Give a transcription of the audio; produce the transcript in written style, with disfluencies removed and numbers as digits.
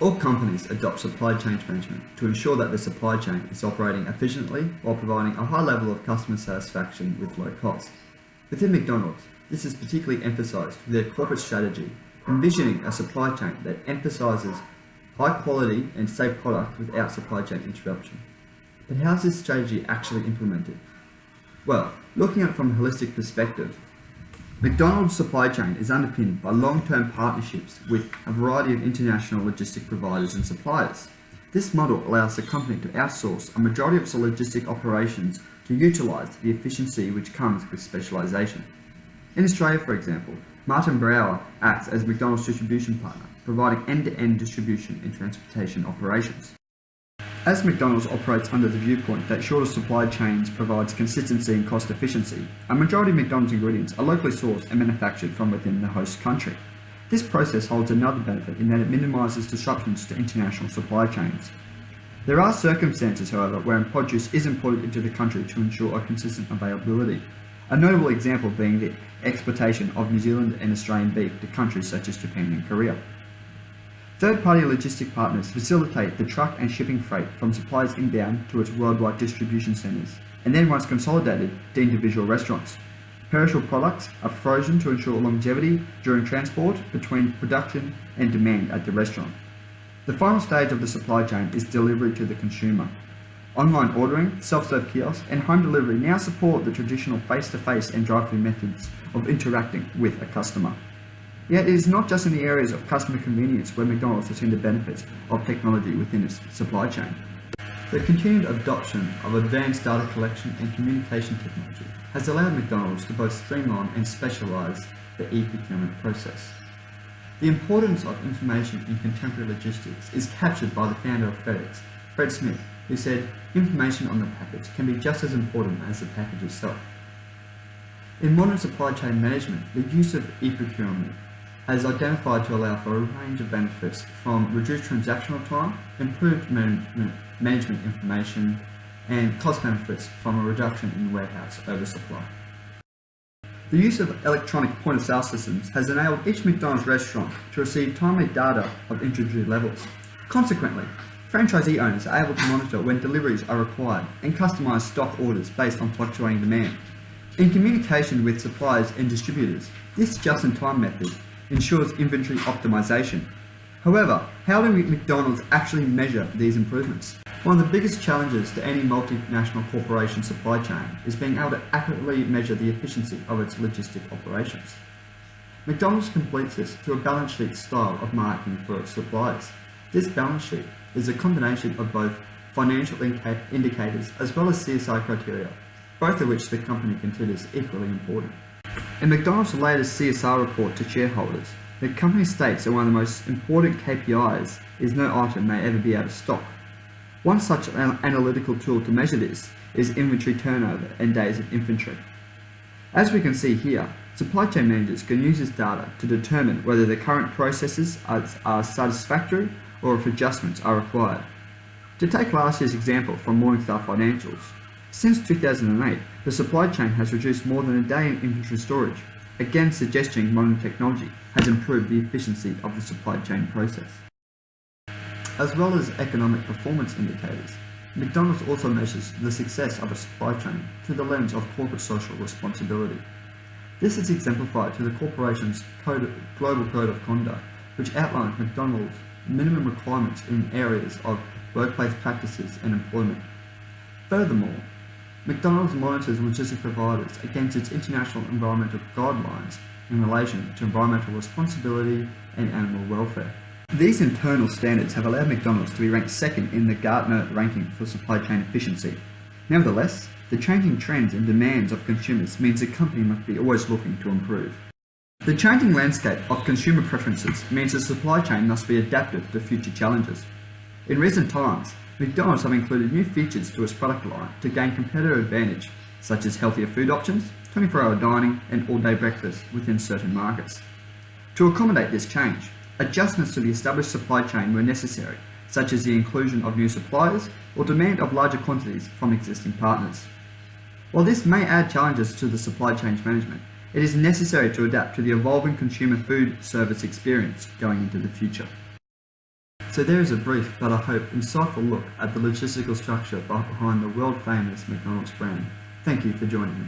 All companies adopt supply chain management to ensure that the supply chain is operating efficiently while providing a high level of customer satisfaction with low cost. Within McDonald's, this is particularly emphasised through their corporate strategy, envisioning a supply chain that emphasises high quality and safe product without supply chain interruption. But how is this strategy actually implemented? Well, looking at it from a holistic perspective, McDonald's supply chain is underpinned by long-term partnerships with a variety of international logistic providers and suppliers. This model allows the company to outsource a majority of its logistic operations to utilise the efficiency which comes with specialisation. In Australia, for example, Martin Brower acts as McDonald's distribution partner, providing end-to-end distribution and transportation operations. As McDonald's operates under the viewpoint that shorter supply chains provides consistency and cost efficiency, a majority of McDonald's ingredients are locally sourced and manufactured from within the host country. This process holds another benefit in that it minimises disruptions to international supply chains. There are circumstances, however, wherein produce is imported into the country to ensure a consistent availability. A notable example being the exportation of New Zealand and Australian beef to countries such as Japan and Korea. Third-party logistic partners facilitate the truck and shipping freight from suppliers inbound to its worldwide distribution centres, and then once consolidated to individual restaurants. Perishable products are frozen to ensure longevity during transport between production and demand at the restaurant. The final stage of the supply chain is delivery to the consumer. Online ordering, self-serve kiosks, and home delivery now support the traditional face-to-face and drive-through methods of interacting with a customer. Yet it is not just in the areas of customer convenience where McDonald's has seen the benefits of technology within its supply chain. The continued adoption of advanced data collection and communication technology has allowed McDonald's to both streamline and specialise the e-procurement process. The importance of information in contemporary logistics is captured by the founder of FedEx, Fred Smith, who said, "Information on the package can be just as important as the package itself." In modern supply chain management, the use of e-procurement has identified to allow for a range of benefits from reduced transactional time, improved management information, and cost benefits from a reduction in warehouse oversupply. The use of electronic point-of-sale systems has enabled each McDonald's restaurant to receive timely data of inventory levels. Consequently, franchisee owners are able to monitor when deliveries are required and customise stock orders based on fluctuating demand. In communication with suppliers and distributors, this just-in-time method ensures inventory optimization. However, how do McDonald's actually measure these improvements? One of the biggest challenges to any multinational corporation supply chain is being able to accurately measure the efficiency of its logistic operations. McDonald's completes this through a balance sheet style of marketing for its suppliers. This balance sheet is a combination of both financial indicators as well as CSI criteria, both of which the company considers equally important. In McDonald's latest CSR report to shareholders, the company states that one of the most important KPIs is no item may ever be out of stock. One such analytical tool to measure this is inventory turnover and days of inventory. As we can see here, supply chain managers can use this data to determine whether the current processes are satisfactory or if adjustments are required. To take last year's example from Morningstar Financials, since 2008, the supply chain has reduced more than a day in inventory storage, again suggesting modern technology has improved the efficiency of the supply chain process. As well as economic performance indicators, McDonald's also measures the success of a supply chain through the lens of corporate social responsibility. This is exemplified through the corporation's Global Code of Conduct, which outlines McDonald's minimum requirements in areas of workplace practices and employment. Furthermore, McDonald's monitors logistic providers against its international environmental guidelines in relation to environmental responsibility and animal welfare. These internal standards have allowed McDonald's to be ranked second in the Gartner ranking for supply chain efficiency. Nevertheless, the changing trends and demands of consumers means the company must be always looking to improve. The changing landscape of consumer preferences means the supply chain must be adaptive to future challenges. In recent times, McDonald's have included new features to its product line to gain competitive advantage, such as healthier food options, 24-hour dining, and all-day breakfast within certain markets. To accommodate this change, adjustments to the established supply chain were necessary, such as the inclusion of new suppliers or demand of larger quantities from existing partners. While this may add challenges to the supply chain management, it is necessary to adapt to the evolving consumer food service experience going into the future. So there is a brief, but I hope insightful look at the logistical structure behind the world famous McDonald's brand. Thank you for joining me.